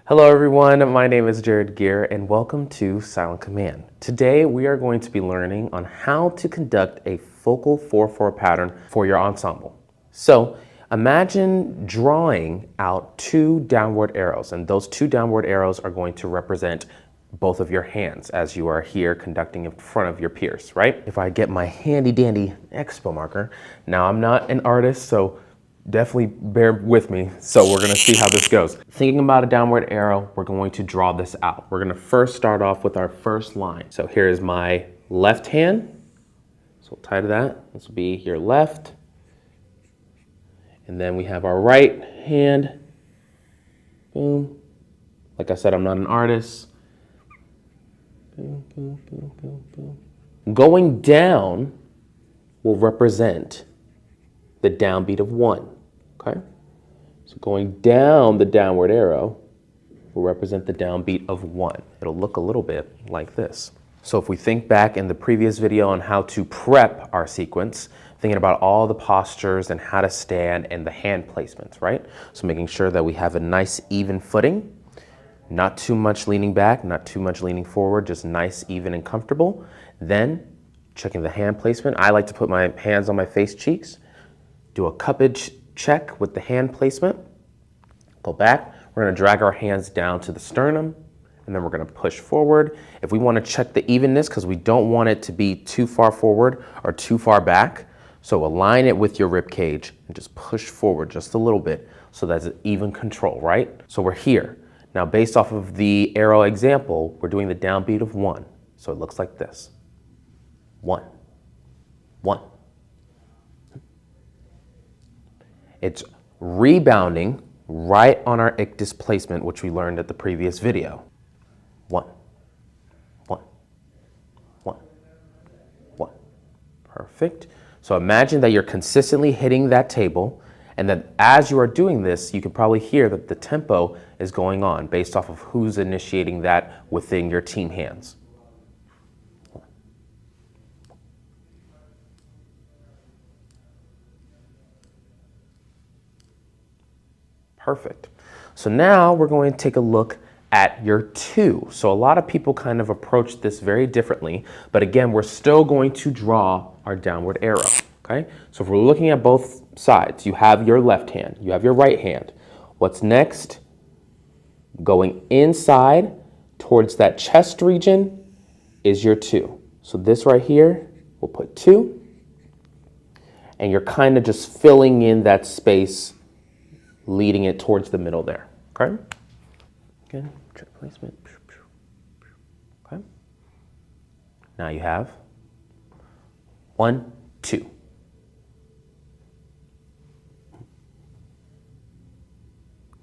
Hello everyone, my name is Jared Gear and welcome to Silent Command. Today we are going to be learning on how to conduct a focal 4/4 pattern for your ensemble. So imagine drawing out two downward arrows, and those two downward arrows are going to represent both of your hands as you are here conducting in front of your peers, right? If I get my handy dandy expo marker, now I'm not an artist, so definitely bear with me. So we're gonna see how this goes. Thinking about a downward arrow, we're going to draw this out. We're gonna first start off with our first line. So here is my left hand. So we'll tie to that. This will be your left. And then we have our right hand. Boom. Like I said, I'm not an artist. Boom, boom, boom, boom, boom. Going down will represent the downbeat of 1, okay? So going down the downward arrow will represent the downbeat of 1. It'll look a little bit like this. So if we think back in the previous video on how to prep our sequence, thinking about all the postures and how to stand and the hand placements, right? So making sure that we have a nice even footing, not too much leaning back, not too much leaning forward, just nice, even, and comfortable. Then checking the hand placement. I like to put my hands on my face cheeks, do a cuppage check with the hand placement, go back. We're gonna drag our hands down to the sternum, and then we're gonna push forward. If we wanna check the evenness, because we don't want it to be too far forward or too far back, so align it with your rib cage and just push forward just a little bit so that's an even control, right? So we're here. Now, based off of the arrow example, we're doing the downbeat of 1. So it looks like this. 1, 1. It's rebounding right on our ick displacement, which we learned at the previous video. 1, 1, 1, 1. Perfect. So imagine that you're consistently hitting that table, and that as you are doing this, you can probably hear that the tempo is going on based off of who's initiating that within your team hands. Perfect. So now we're going to take a look at your 2. So a lot of people kind of approach this very differently, but again, we're still going to draw our downward arrow, okay? So if we're looking at both sides, you have your left hand, you have your right hand. What's next? Going inside towards that chest region is your 2. So this right here, we'll put 2, and you're kind of just filling in that space, leading it towards the middle there, okay? Again, check placement. Okay. Now you have 1, 2.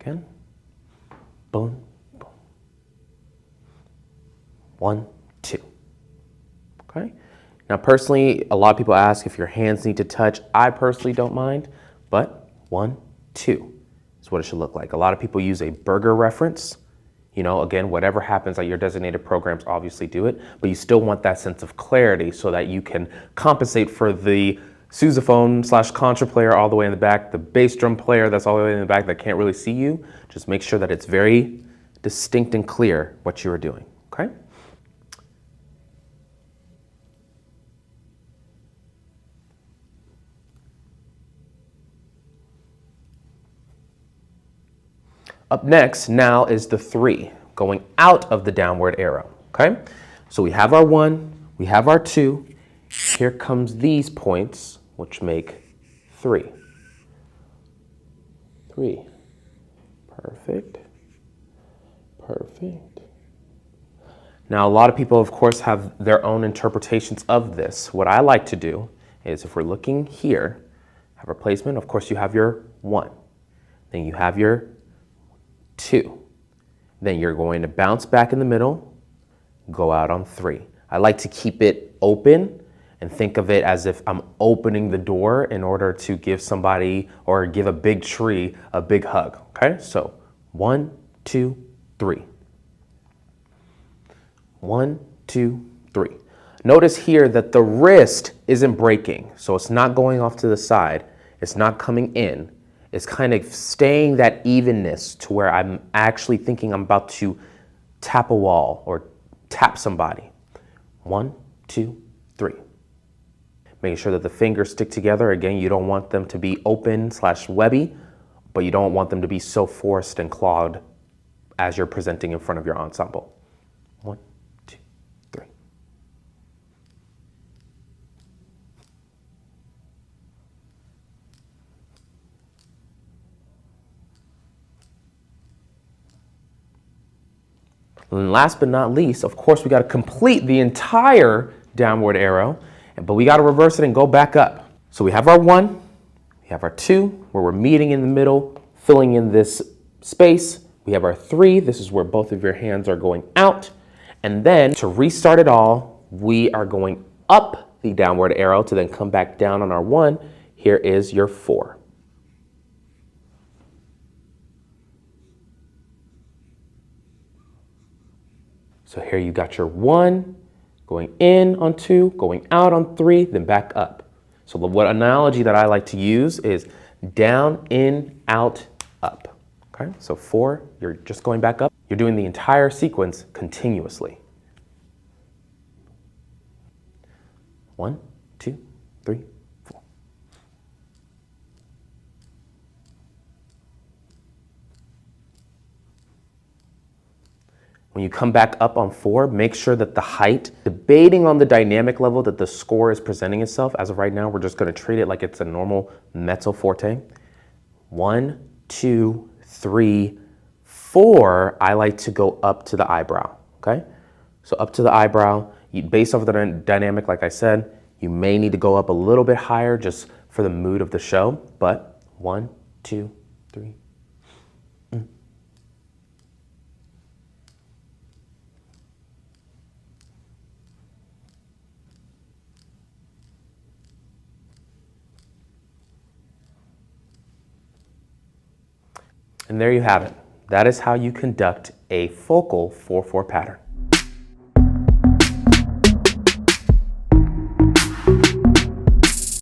Again, boom, boom. 1, 2. Okay. Now, personally, a lot of people ask if your hands need to touch. I personally don't mind, but 1, 2 is what it should look like. A lot of people use a burger reference. You know, again, whatever happens at your designated programs, obviously do it, but you still want that sense of clarity so that you can compensate for the sousaphone / contra player all the way in the back, the bass drum player that's all the way in the back that can't really see you. Just make sure that it's very distinct and clear what you are doing, okay? Up next now is the 3, going out of the downward arrow, okay? So we have our 1, we have our 2, here comes these points, which make 3. 3, perfect, perfect. Now a lot of people, of course, have their own interpretations of this. What I like to do is if we're looking here, have our placement, of course you have your 1, then you have your 2. Then you're going to bounce back in the middle, go out on 3. I like to keep it open and think of it as if I'm opening the door in order to give somebody or give a big tree a big hug, okay? So 1, 2, 3. 1, 2, 3. Notice here that the wrist isn't breaking, so it's not going off to the side, it's not coming in, is kind of staying that evenness to where I'm actually thinking I'm about to tap a wall or tap somebody. 1, 2, 3. Making sure that the fingers stick together. Again, you don't want them to be open/webby, but you don't want them to be so forced and clawed as you're presenting in front of your ensemble. 1, 2, 3. And last but not least, of course, we got to complete the entire downward arrow, but we got to reverse it and go back up. So we have our 1, we have our 2, where we're meeting in the middle, filling in this space. We have our 3, this is where both of your hands are going out. And then to restart it all, we are going up the downward arrow to then come back down on our 1. Here is your 4. So here you got your 1, going in on 2, going out on 3, then back up. So what analogy that I like to use is down, in, out, up. Okay, so 4, you're just going back up. You're doing the entire sequence continuously. 1, 2, 3, 4. When you come back up on 4, make sure that the height, debating on the dynamic level that the score is presenting itself. As of right now, we're just going to treat it like it's a normal mezzo forte. 1, 2, 3, 4, I like to go up to the eyebrow, okay? So up to the eyebrow, based off of the dynamic, like I said, you may need to go up a little bit higher just for the mood of the show, but 1, 2, 3. And there you have it. That is how you conduct a focal 4/4 pattern.